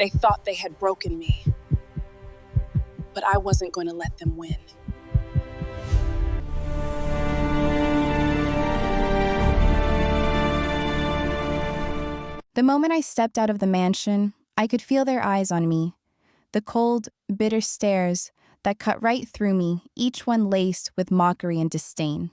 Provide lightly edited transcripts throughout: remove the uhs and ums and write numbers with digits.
They thought they had broken me, but I wasn't going to let them win. The moment I stepped out of the mansion, I could feel their eyes on me, the cold, bitter stares that cut right through me, each one laced with mockery and disdain.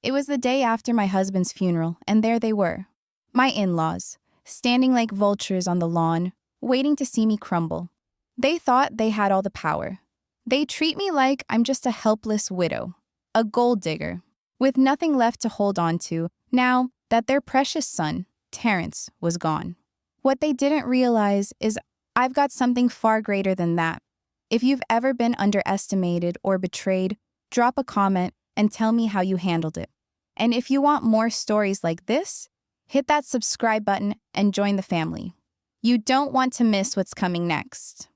It was the day after my husband's funeral, and there they were, my in-laws, standing like vultures on the lawn, waiting to see me crumble. They thought they had all the power. They treat me like I'm just a helpless widow, a gold digger, with nothing left to hold on to now that their precious son, Terrence, was gone. What they didn't realize is I've got something far greater than that. If you've ever been underestimated or betrayed, drop a comment and tell me how you handled it. And if you want more stories like this, hit that subscribe button and join the family. You don't want to miss what's coming next.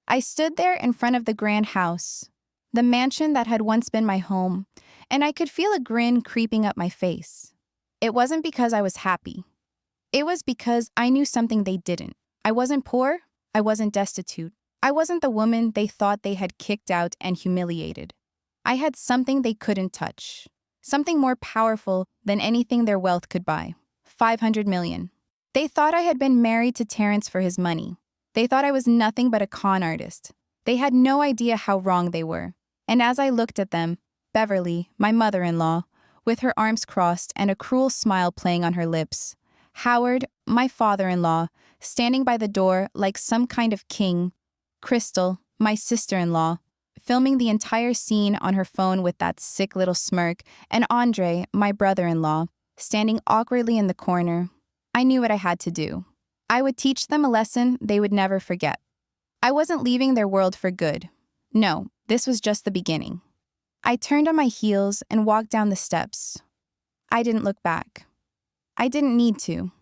I stood there in front of the grand house, the mansion that had once been my home, and I could feel a grin creeping up my face. It wasn't because I was happy. It was because I knew something they didn't. I wasn't poor. I wasn't destitute. I wasn't the woman they thought they had kicked out and humiliated. I had something they couldn't touch. Something more powerful than anything their wealth could buy. 500 million. They thought I had been married to Terrence for his money. They thought I was nothing but a con artist. They had no idea how wrong they were. And as I looked at them, Beverly, my mother-in-law, with her arms crossed and a cruel smile playing on her lips, Howard, my father-in-law, standing by the door like some kind of king, Crystal, my sister-in-law, filming the entire scene on her phone with that sick little smirk, and Andre, my brother-in-law, standing awkwardly in the corner, I knew what I had to do. I would teach them a lesson they would never forget. I wasn't leaving their world for good. No, this was just the beginning. I turned on my heels and walked down the steps. I didn't look back. I didn't need to.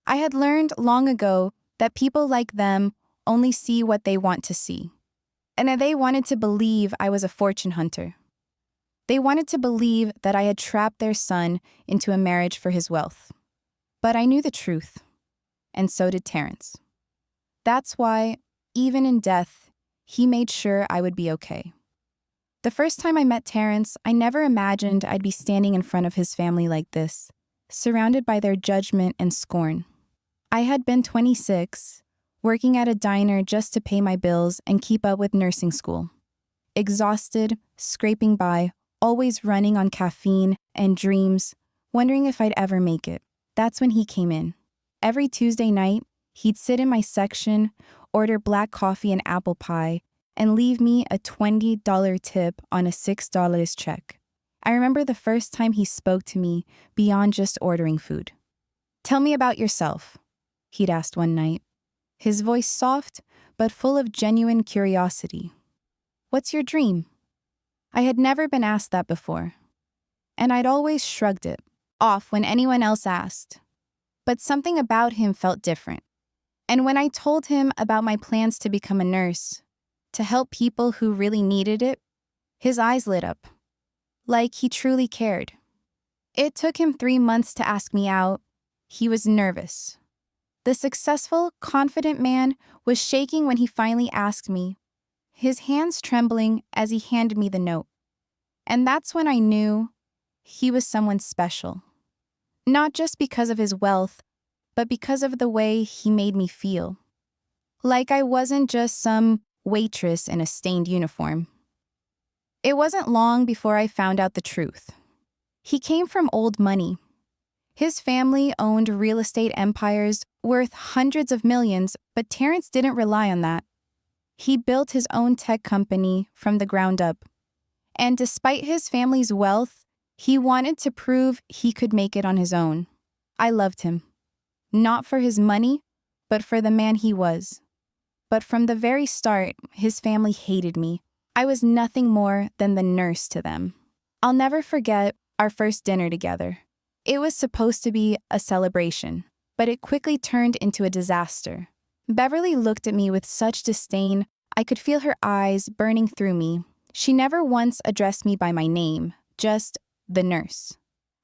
I had learned long ago that people like them only see what they want to see, and that they wanted to believe I was a fortune hunter. They wanted to believe that I had trapped their son into a marriage for his wealth. But I knew the truth, and so did Terrence. That's why, even in death, he made sure I would be okay. The first time I met Terrence, I never imagined I'd be standing in front of his family like this, surrounded by their judgment and scorn. I had been 26, working at a diner just to pay my bills and keep up with nursing school. Exhausted, scraping by, always running on caffeine and dreams, wondering if I'd ever make it. That's when he came in. Every Tuesday night, he'd sit in my section, order black coffee and apple pie, and leave me a $20 tip on a $6 check. I remember the first time he spoke to me beyond just ordering food. "Tell me about yourself," he'd asked one night, his voice soft but full of genuine curiosity. "What's your dream?" I had never been asked that before, and I'd always shrugged it off when anyone else asked. But something about him felt different. And when I told him about my plans to become a nurse, to help people who really needed it, his eyes lit up, like he truly cared. It took him 3 months to ask me out. He was nervous. The successful, confident man was shaking when he finally asked me, his hands trembling as he handed me the note. And that's when I knew he was someone special. Not just because of his wealth, but because of the way he made me feel. Like I wasn't just some waitress in a stained uniform. It wasn't long before I found out the truth. He came from old money. His family owned real estate empires worth hundreds of millions, but Terrence didn't rely on that. He built his own tech company from the ground up. And despite his family's wealth, he wanted to prove he could make it on his own. I loved him. Not for his money, but for the man he was. But from the very start, his family hated me. I was nothing more than the nurse to them. I'll never forget our first dinner together. It was supposed to be a celebration, but it quickly turned into a disaster. Beverly looked at me with such disdain, I could feel her eyes burning through me. She never once addressed me by my name, just the nurse.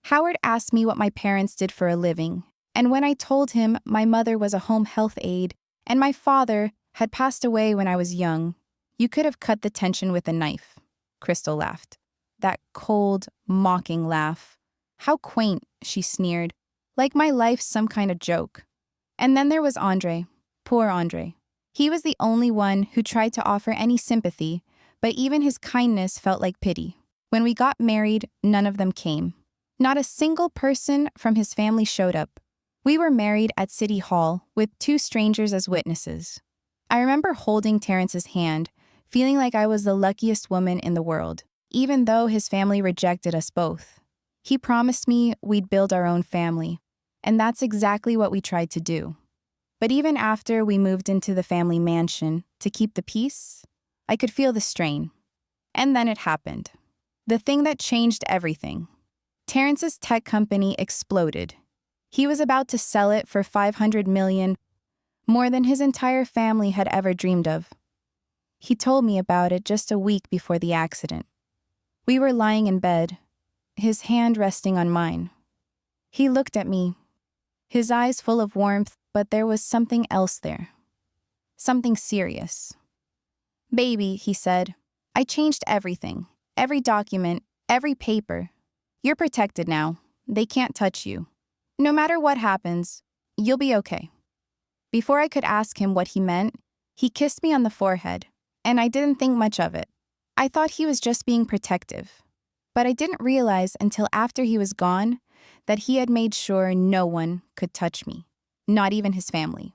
Howard asked me what my parents did for a living, and when I told him my mother was a home health aide And my father had passed away when I was young. You could have cut the tension with a knife. Crystal laughed. That cold, mocking laugh. How quaint, she sneered. Like my life's some kind of joke. And then there was Andre. Poor Andre. He was the only one who tried to offer any sympathy, but even his kindness felt like pity. When we got married, none of them came. Not a single person from his family showed up. We were married at City Hall with 2 strangers as witnesses. I remember holding Terrence's hand, feeling like I was the luckiest woman in the world, even though his family rejected us both. He promised me we'd build our own family, and that's exactly what we tried to do. But even after we moved into the family mansion to keep the peace, I could feel the strain. And then it happened. The thing that changed everything. Terrence's tech company exploded. He was about to sell it for $500 million, more than his entire family had ever dreamed of. He told me about it just a week before the accident. We were lying in bed, his hand resting on mine. He looked at me, his eyes full of warmth, but there was something else there. Something serious. "Baby," he said, "I changed everything, every document, every paper. You're protected now. They can't touch you. No matter what happens, you'll be okay." Before I could ask him what he meant, he kissed me on the forehead, and I didn't think much of it. I thought he was just being protective. But I didn't realize until after he was gone that he had made sure no one could touch me, not even his family.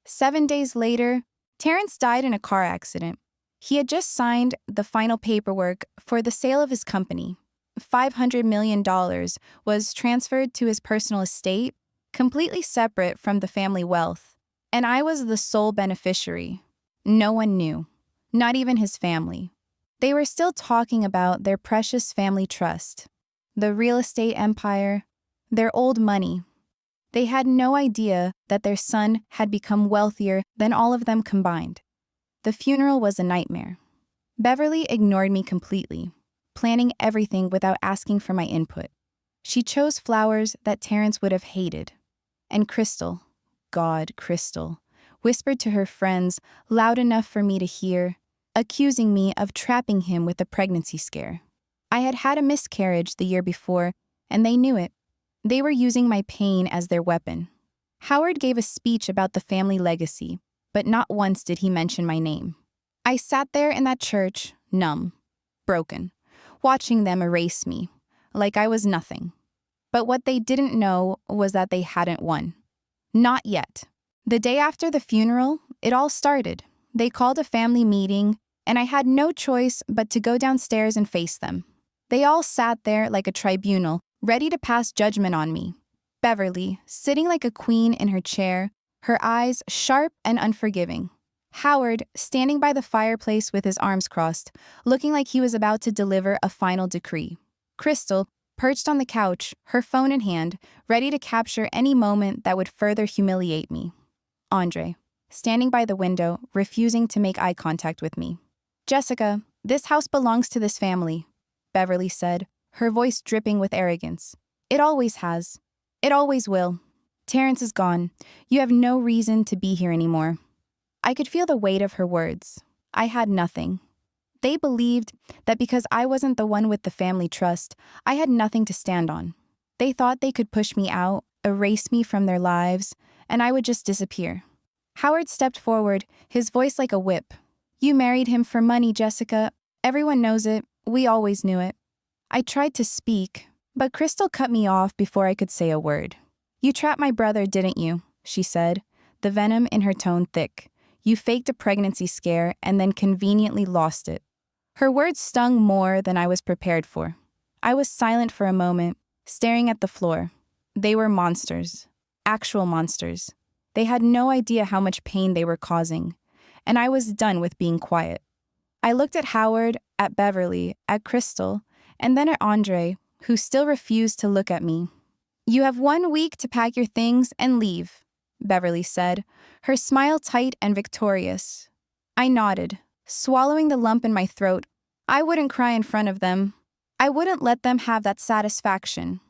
7 days later, Terrence died in a car accident. He had just signed the final paperwork for the sale of his company. $500 million was transferred to his personal estate, completely separate from the family wealth. And I was the sole beneficiary. No one knew, not even his family. They were still talking about their precious family trust, the real estate empire, their old money. They had no idea that their son had become wealthier than all of them combined. The funeral was a nightmare. Beverly ignored me completely, planning everything without asking for my input. She chose flowers that Terrence would have hated. And Crystal, God, Crystal, whispered to her friends loud enough for me to hear, accusing me of trapping him with a pregnancy scare. I had had a miscarriage the year before, and they knew it. They were using my pain as their weapon. Howard gave a speech about the family legacy, but not once did he mention my name. I sat there in that church, numb, broken, watching them erase me, like I was nothing. But what they didn't know was that they hadn't won. Not yet. The day after the funeral, it all started. They called a family meeting, and I had no choice but to go downstairs and face them. They all sat there like a tribunal, ready to pass judgment on me. Beverly, sitting like a queen in her chair, her eyes sharp and unforgiving. Howard, standing by the fireplace with his arms crossed, looking like he was about to deliver a final decree. Crystal, perched on the couch, her phone in hand, ready to capture any moment that would further humiliate me. Andre, standing by the window, refusing to make eye contact with me. "Jessica, this house belongs to this family," Beverly said, her voice dripping with arrogance. "It always has. It always will. Terrence is gone. You have no reason to be here anymore." I could feel the weight of her words. I had nothing. They believed that because I wasn't the one with the family trust, I had nothing to stand on. They thought they could push me out, erase me from their lives, and I would just disappear. Howard stepped forward, his voice like a whip. "You married him for money, Jessica. Everyone knows it. We always knew it." I tried to speak, but Crystal cut me off before I could say a word. "You trapped my brother, didn't you?" she said, the venom in her tone thick. "You faked a pregnancy scare and then conveniently lost it." Her words stung more than I was prepared for. I was silent for a moment, staring at the floor. They were monsters. Actual monsters. They had no idea how much pain they were causing, and I was done with being quiet. I looked at Howard, at Beverly, at Crystal, and then at Andre, who still refused to look at me. "You have 1 week to pack your things and leave," Beverly said, her smile tight and victorious. I nodded, swallowing the lump in my throat. I wouldn't cry in front of them. I wouldn't let them have that satisfaction.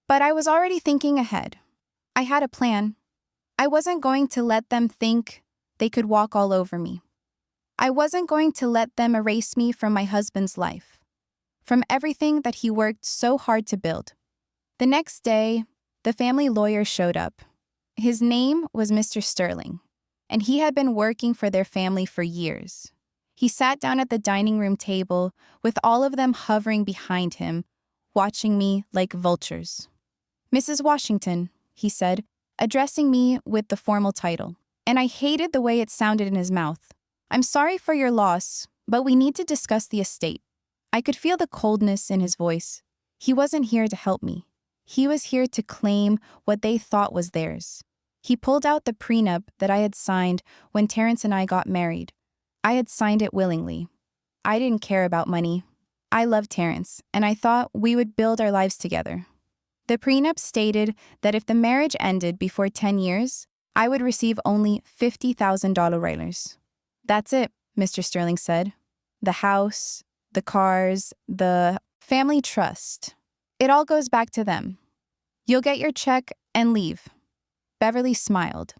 But I was already thinking ahead. I had a plan. I wasn't going to let them think They could walk all over me. I wasn't going to let them erase me from my husband's life, from everything that he worked so hard to build. The next day, the family lawyer showed up. His name was Mr. Sterling, and he had been working for their family for years. He sat down at the dining room table with all of them hovering behind him, watching me like vultures. "Mrs. Washington," he said, addressing me with the formal title, and I hated the way it sounded in his mouth. "I'm sorry for your loss, but we need to discuss the estate." I could feel the coldness in his voice. He wasn't here to help me. He was here to claim what they thought was theirs. He pulled out the prenup that I had signed when Terrence and I got married. I had signed it willingly. I didn't care about money. I loved Terrence, and I thought we would build our lives together. The prenup stated that if the marriage ended before 10 years, I would receive only $50,000. "That's it," Mr. Sterling said. "The house, the cars, the family trust. It all goes back to them. You'll get your check and leave." Beverly smiled.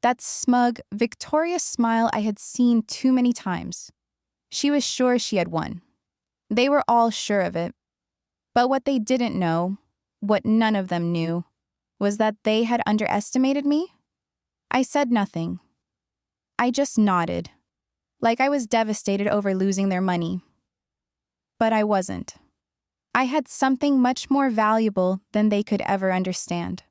That smug, victorious smile I had seen too many times. She was sure she had won. They were all sure of it. But what they didn't know, what none of them knew, was that they had underestimated me. I said nothing. I just nodded, like I was devastated over losing their money. But I wasn't. I had something much more valuable than they could ever understand.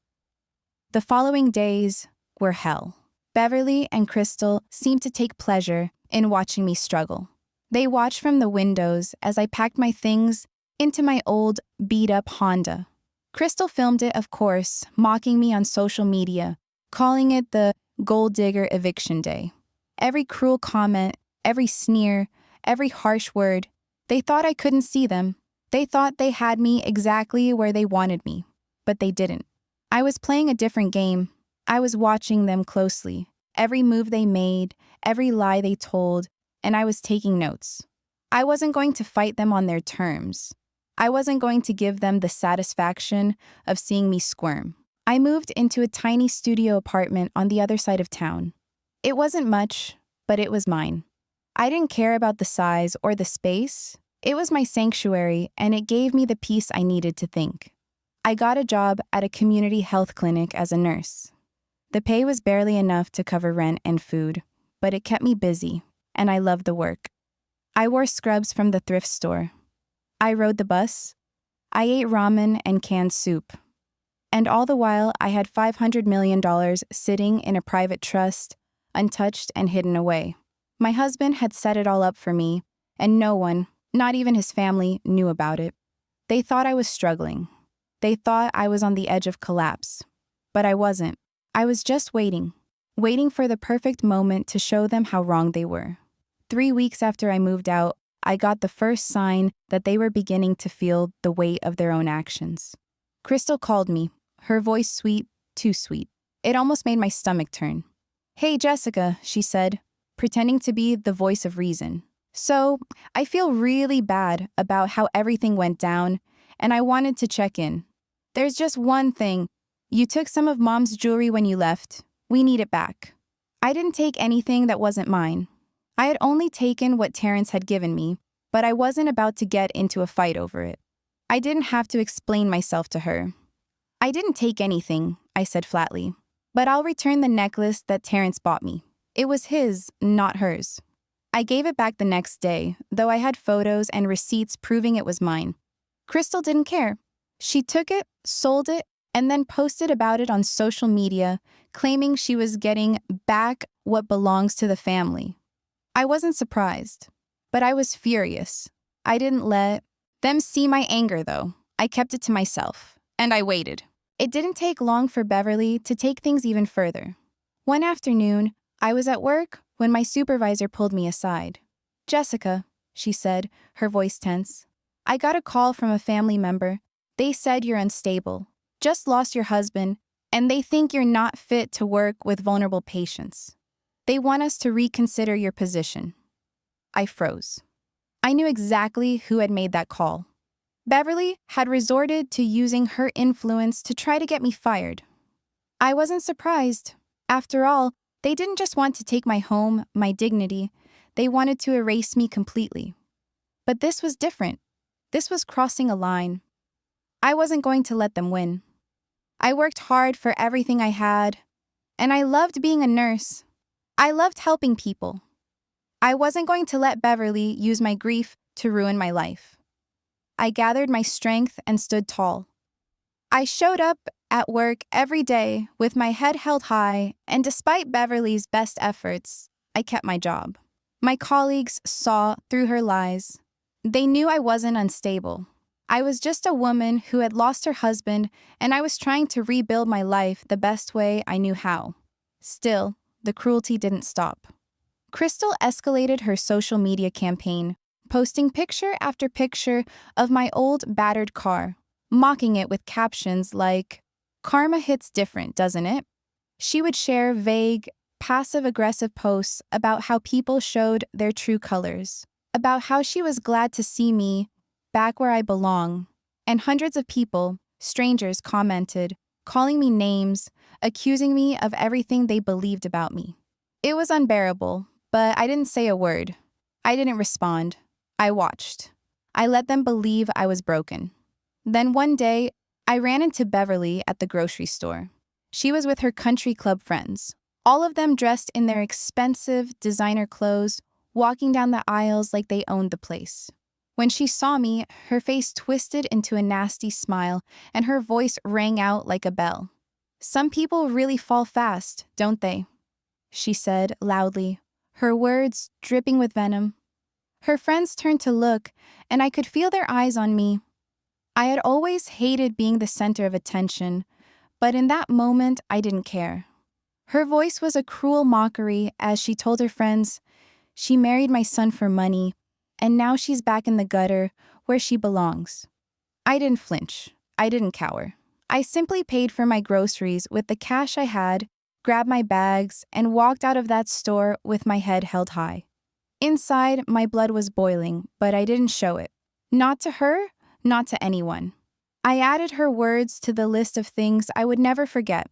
The following days were hell. Beverly and Crystal seemed to take pleasure in watching me struggle. They watched from the windows as I packed my things into my old, beat-up Honda. Crystal filmed it, of course, mocking me on social media, calling it the gold digger eviction day. Every cruel comment, every sneer, every harsh word, they thought I couldn't see them. They thought they had me exactly where they wanted me, but they didn't. I was playing a different game. I was watching them closely, every move they made, every lie they told, and I was taking notes. I wasn't going to fight them on their terms. I wasn't going to give them the satisfaction of seeing me squirm. I moved into a tiny studio apartment on the other side of town. It wasn't much, but it was mine. I didn't care about the size or the space. It was my sanctuary, and it gave me the peace I needed to think. I got a job at a community health clinic as a nurse. The pay was barely enough to cover rent and food, but it kept me busy, and I loved the work. I wore scrubs from the thrift store. I rode the bus. I ate ramen and canned soup. And all the while, I had $500 million sitting in a private trust, untouched and hidden away. My husband had set it all up for me, and no one, not even his family, knew about it. They thought I was struggling. They thought I was on the edge of collapse. But I wasn't. I was just waiting for the perfect moment to show them how wrong they were. 3 weeks after I moved out, I got the first sign that they were beginning to feel the weight of their own actions. Crystal called me, her voice sweet, too sweet. It almost made my stomach turn. "Hey, Jessica," she said, pretending to be the voice of reason. "So, I feel really bad about how everything went down, and I wanted to check in. There's just one thing. You took some of Mom's jewelry when you left. We need it back." I didn't take anything that wasn't mine. I had only taken what Terrence had given me, but I wasn't about to get into a fight over it. I didn't have to explain myself to her. "I didn't take anything," I said flatly, "but I'll return the necklace that Terrence bought me. It was his, not hers." I gave it back the next day, though I had photos and receipts proving it was mine. Crystal didn't care. She took it, sold it, and then posted about it on social media, claiming she was getting back what belongs to the family. I wasn't surprised, but I was furious. I didn't let them see my anger, though. I kept it to myself, and I waited. It didn't take long for Beverly to take things even further. One afternoon, I was at work when my supervisor pulled me aside. "Jessica," she said, her voice tense, "I got a call from a family member. They said you're unstable, just lost your husband, and they think you're not fit to work with vulnerable patients. They want us to reconsider your position." I froze. I knew exactly who had made that call. Beverly had resorted to using her influence to try to get me fired. I wasn't surprised. After all, They didn't just want to take my home, my dignity, they wanted to erase me completely. But this was different. This was crossing a line. I wasn't going to let them win. I worked hard for everything I had, and I loved being a nurse. I loved helping people. I wasn't going to let Beverly use my grief to ruin my life. I gathered my strength and stood tall. I showed up at work every day with my head held high, and despite Beverly's best efforts, I kept my job. My colleagues saw through her lies. They knew I wasn't unstable. I was just a woman who had lost her husband, and I was trying to rebuild my life the best way I knew how. Still, the cruelty didn't stop. Crystal escalated her social media campaign, posting picture after picture of my old battered car, mocking it with captions like, "Karma hits different, doesn't it?" She would share vague, passive-aggressive posts about how people showed their true colors, about how she was glad to see me back where I belong, and hundreds of people, strangers, commented, calling me names, accusing me of everything they believed about me. It was unbearable, but I didn't say a word. I didn't respond. I watched. I let them believe I was broken. Then one day, I ran into Beverly at the grocery store. She was with her country club friends, all of them dressed in their expensive designer clothes, walking down the aisles like they owned the place. When she saw me, her face twisted into a nasty smile, and her voice rang out like a bell. "Some people really fall fast, don't they?" she said loudly, her words dripping with venom. Her friends turned to look, and I could feel their eyes on me. I had always hated being the center of attention, but in that moment, I didn't care. Her voice was a cruel mockery as she told her friends, "She married my son for money, and now she's back in the gutter where she belongs." I didn't flinch. I didn't cower. I simply paid for my groceries with the cash I had, grabbed my bags, and walked out of that store with my head held high. Inside, my blood was boiling, but I didn't show it. Not to her, not to anyone. I added her words to the list of things I would never forget.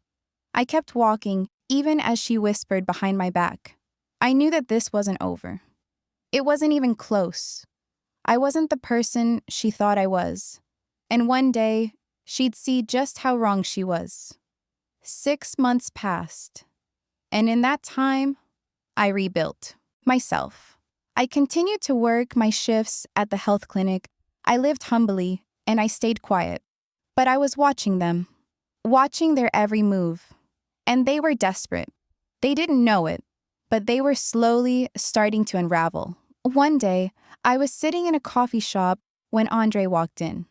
I kept walking, even as she whispered behind my back. I knew that this wasn't over. It wasn't even close. I wasn't the person she thought I was. And one day, she'd see just how wrong she was. 6 months passed. And in that time, I rebuilt myself. I continued to work my shifts at the health clinic. I lived humbly, and I stayed quiet. But I was watching them, watching their every move. And they were desperate. They didn't know it, but they were slowly starting to unravel. One day, I was sitting in a coffee shop when Andre walked in.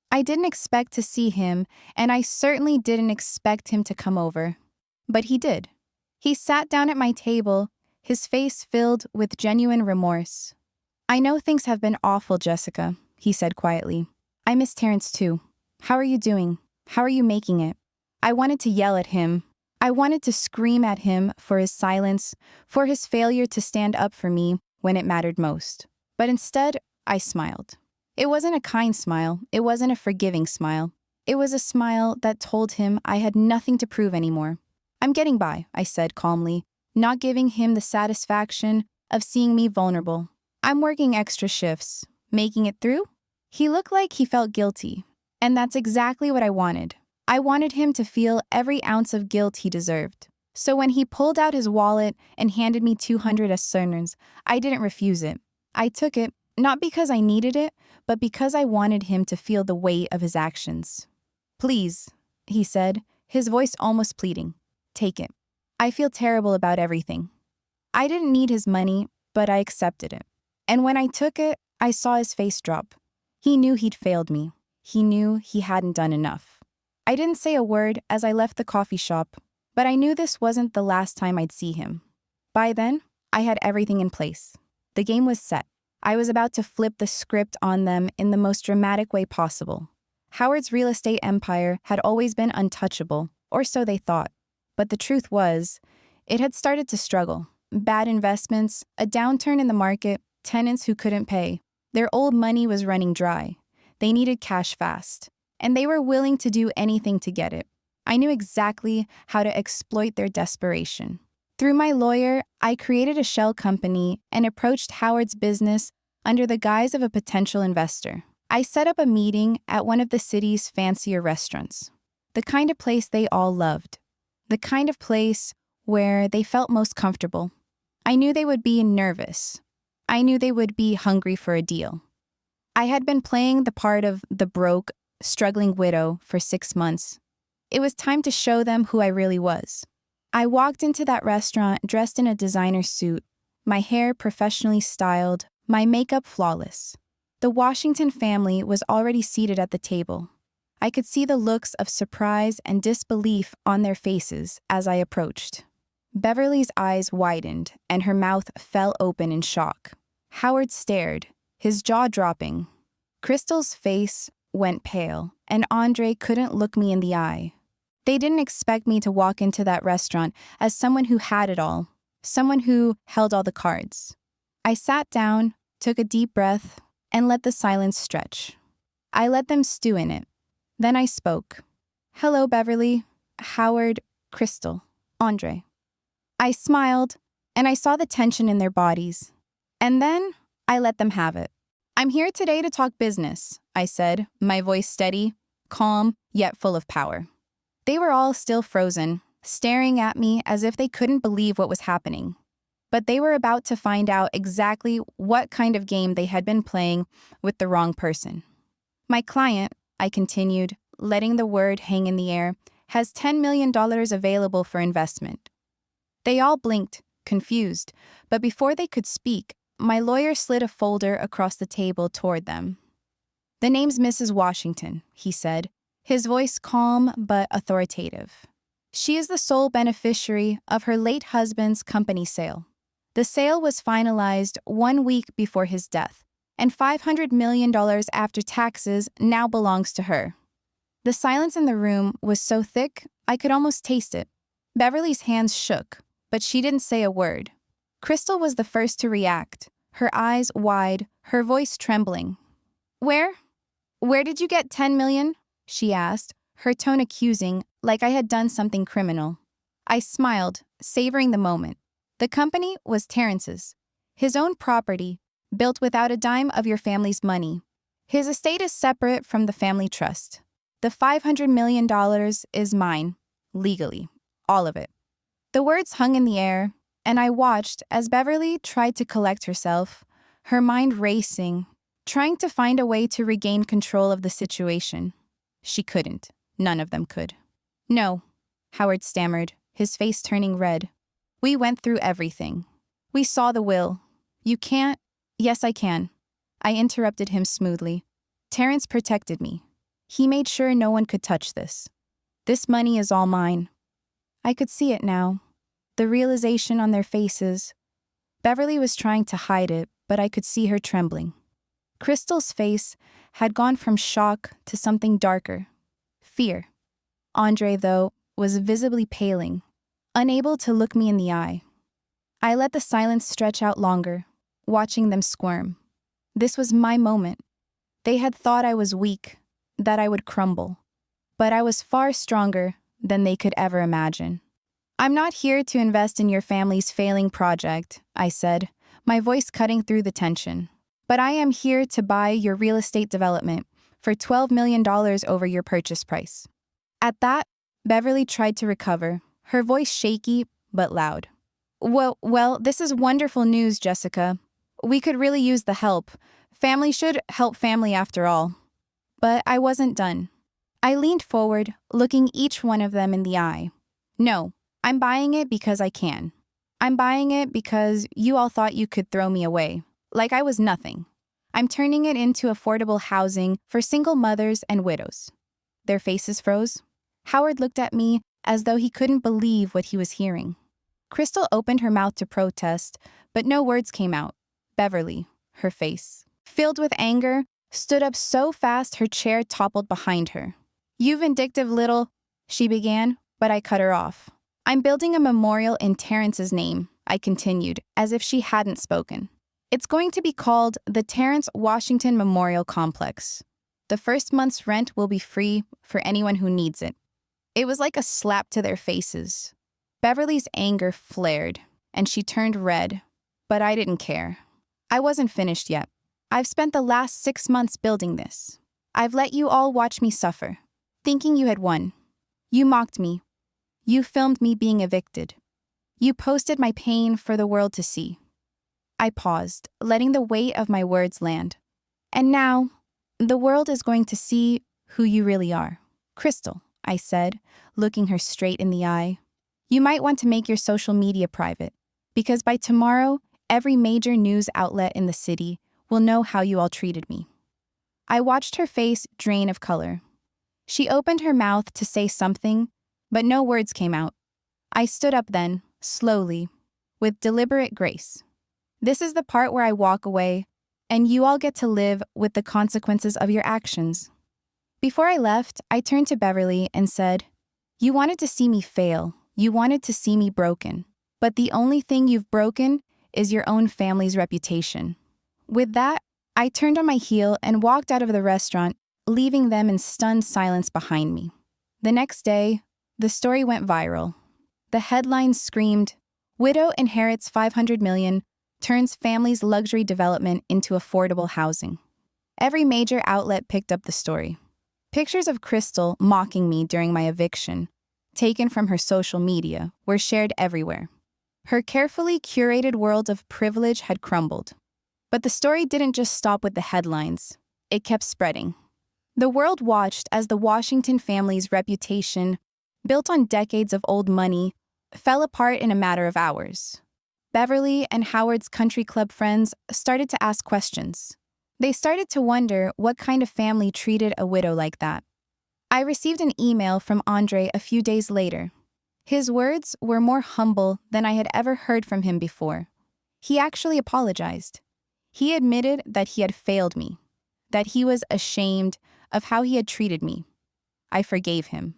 I didn't expect to see him, and I certainly didn't expect him to come over. But he did. He sat down at my table, his face filled with genuine remorse. "I know things have been awful, Jessica," he said quietly. "I miss Terrence too. How are you doing? How are you making it?" I wanted to yell at him. I wanted to scream at him for his silence, for his failure to stand up for me when it mattered most. But instead, I smiled. It wasn't a kind smile. It wasn't a forgiving smile. It was a smile that told him I had nothing to prove anymore. "I'm getting by," I said calmly, not giving him the satisfaction of seeing me vulnerable. "I'm working extra shifts. Making it through?" He looked like he felt guilty, and that's exactly what I wanted. I wanted him to feel every ounce of guilt he deserved. So when he pulled out his wallet and handed me 200 as I didn't refuse it. I took it, not because I needed it, but because I wanted him to feel the weight of his actions. "Please," he said, his voice almost pleading. "Take it. I feel terrible about everything." I didn't need his money, but I accepted it. And when I took it, I saw his face drop. He knew he'd failed me. He knew he hadn't done enough. I didn't say a word as I left the coffee shop, but I knew this wasn't the last time I'd see him. By then, I had everything in place. The game was set. I was about to flip the script on them in the most dramatic way possible. Howard's real estate empire had always been untouchable, or so they thought. But the truth was, it had started to struggle. Bad investments, a downturn in the market, tenants who couldn't pay. Their old money was running dry. They needed cash fast, and they were willing to do anything to get it. I knew exactly how to exploit their desperation. Through my lawyer, I created a shell company and approached Howard's business under the guise of a potential investor. I set up a meeting at one of the city's fancier restaurants, the kind of place they all loved, the kind of place where they felt most comfortable. I knew they would be nervous. I knew they would be hungry for a deal. I had been playing the part of the broke, struggling widow for 6 months. It was time to show them who I really was. I walked into that restaurant dressed in a designer suit, my hair professionally styled, my makeup flawless. The Washington family was already seated at the table. I could see the looks of surprise and disbelief on their faces as I approached. Beverly's eyes widened and her mouth fell open in shock. Howard stared, his jaw dropping. Crystal's face went pale, and Andre couldn't look me in the eye. They didn't expect me to walk into that restaurant as someone who had it all, someone who held all the cards. I sat down, took a deep breath, and let the silence stretch. I let them stew in it. Then I spoke. "Hello, Beverly, Howard, Crystal, Andre." I smiled, and I saw the tension in their bodies. And then I let them have it. "I'm here today to talk business," I said, my voice steady, calm, yet full of power. They were all still frozen, staring at me as if they couldn't believe what was happening. But they were about to find out exactly what kind of game they had been playing with the wrong person. "My client," I continued, letting the word hang in the air, "has $10 million available for investment." They all blinked, confused, but before they could speak, my lawyer slid a folder across the table toward them. "The name's Mrs. Washington," he said, his voice calm but authoritative. "She is the sole beneficiary of her late husband's company sale. The sale was finalized 1 week before his death, and $500 million after taxes now belongs to her." The silence in the room was so thick, I could almost taste it. Beverly's hands shook, but she didn't say a word. Crystal was the first to react, her eyes wide, her voice trembling. Where did you get 10 million?" she asked, her tone accusing, like I had done something criminal. I smiled, savoring the moment. The company was Terrence's, his own property, built without a dime of your family's money. His estate is separate from the family trust. The $500 million is mine, legally, all of it. The words hung in the air, and I watched as Beverly tried to collect herself, her mind racing, trying to find a way to regain control of the situation. She couldn't. None of them could. "No," Howard stammered, his face turning red. "We went through everything. We saw the will. You can't—" "Yes, I can." I interrupted him smoothly. "Terrence protected me. He made sure no one could touch this. This money is all mine." I could see it now, the realization on their faces. Beverly was trying to hide it, but I could see her trembling. Crystal's face had gone from shock to something darker, fear. Andre, though, was visibly paling, unable to look me in the eye. I let the silence stretch out longer, watching them squirm. This was my moment. They had thought I was weak, that I would crumble. But I was far stronger than they could ever imagine. "I'm not here to invest in your family's failing project," I said, my voice cutting through the tension. "But I am here to buy your real estate development for $12 million over your purchase price." At that, Beverly tried to recover, her voice shaky but loud. Well, this is wonderful news, Jessica. We could really use the help. Family should help family after all." But I wasn't done. I leaned forward, looking each one of them in the eye. "No, I'm buying it because I can. I'm buying it because you all thought you could throw me away, like I was nothing. I'm turning it into affordable housing for single mothers and widows." Their faces froze. Howard looked at me as though he couldn't believe what he was hearing. Crystal opened her mouth to protest, but no words came out. Beverly, her face, filled with anger, stood up so fast her chair toppled behind her. "You vindictive little—" she began, but I cut her off. "I'm building a memorial in Terrence's name," I continued, as if she hadn't spoken. "It's going to be called the Terrence Washington Memorial Complex. The first month's rent will be free for anyone who needs it." It was like a slap to their faces. Beverly's anger flared, and she turned red, but I didn't care. I wasn't finished yet. I've spent the last 6 months building this. I've let you all watch me suffer, thinking you had won. You mocked me. You filmed me being evicted. You posted my pain for the world to see. I paused, letting the weight of my words land. And now, the world is going to see who you really are. Crystal, I said, looking her straight in the eye. You might want to make your social media private, because by tomorrow, every major news outlet in the city will know how you all treated me. I watched her face drain of color. She opened her mouth to say something, but no words came out. I stood up then, slowly, with deliberate grace. This is the part where I walk away, and you all get to live with the consequences of your actions. Before I left, I turned to Beverly and said, You wanted to see me fail. You wanted to see me broken. But the only thing you've broken is your own family's reputation. With that, I turned on my heel and walked out of the restaurant, leaving them in stunned silence behind me. The next day, the story went viral. The headlines screamed, Widow inherits $500 million, turns family's luxury development into affordable housing. Every major outlet picked up the story. Pictures of Crystal mocking me during my eviction, taken from her social media, were shared everywhere. Her carefully curated world of privilege had crumbled. But the story didn't just stop with the headlines. It kept spreading. The world watched as the Washington family's reputation, built on decades of old money, fell apart in a matter of hours. Beverly and Howard's country club friends started to ask questions. They started to wonder what kind of family treated a widow like that. I received an email from Andre a few days later. His words were more humble than I had ever heard from him before. He actually apologized. He admitted that he had failed me, that he was ashamed of how he had treated me. I forgave him.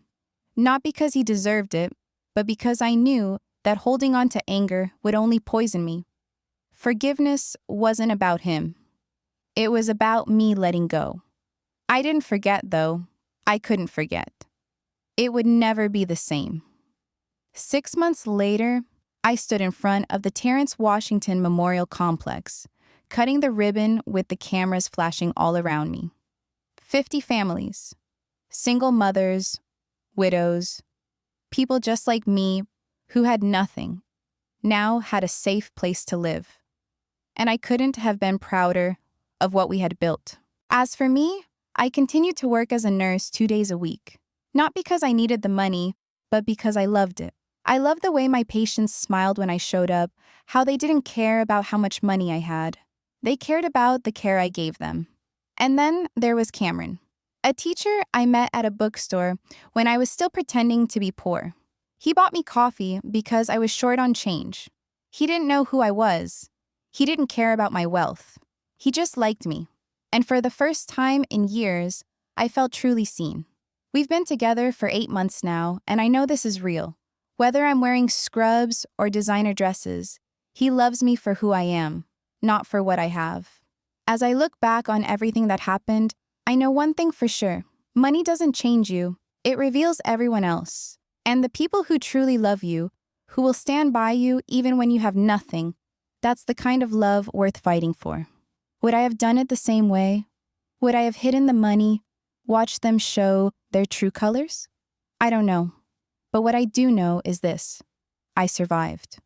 Not because he deserved it, but because I knew that holding on to anger would only poison me. Forgiveness wasn't about him. It was about me letting go. I didn't forget, though. I couldn't forget. It would never be the same. 6 months later, I stood in front of the Terrence Washington Memorial Complex, cutting the ribbon with the cameras flashing all around me. 50 families, single mothers, widows, people just like me who had nothing, now had a safe place to live. And I couldn't have been prouder of what we had built. As for me, I continued to work as a nurse 2 days a week, not because I needed the money, but because I loved it. I loved the way my patients smiled when I showed up, how they didn't care about how much money I had. They cared about the care I gave them. And then there was Cameron, a teacher I met at a bookstore when I was still pretending to be poor. He bought me coffee because I was short on change. He didn't know who I was. He didn't care about my wealth. He just liked me. And for the first time in years, I felt truly seen. We've been together for 8 months now, and I know this is real. Whether I'm wearing scrubs or designer dresses, he loves me for who I am, not for what I have. As I look back on everything that happened, I know one thing for sure. Money doesn't change you. It reveals everyone else. And the people who truly love you, who will stand by you even when you have nothing, that's the kind of love worth fighting for. Would I have done it the same way? Would I have hidden the money, watched them show their true colors? I don't know. But what I do know is this. I survived.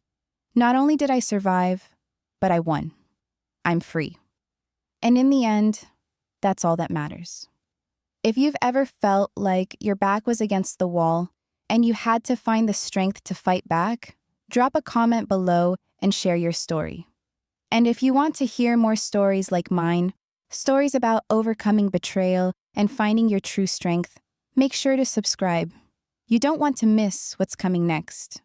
Not only did I survive, but I won. I'm free. And in the end, that's all that matters. If you've ever felt like your back was against the wall and you had to find the strength to fight back, drop a comment below and share your story. And if you want to hear more stories like mine, stories about overcoming betrayal and finding your true strength, make sure to subscribe. You don't want to miss what's coming next.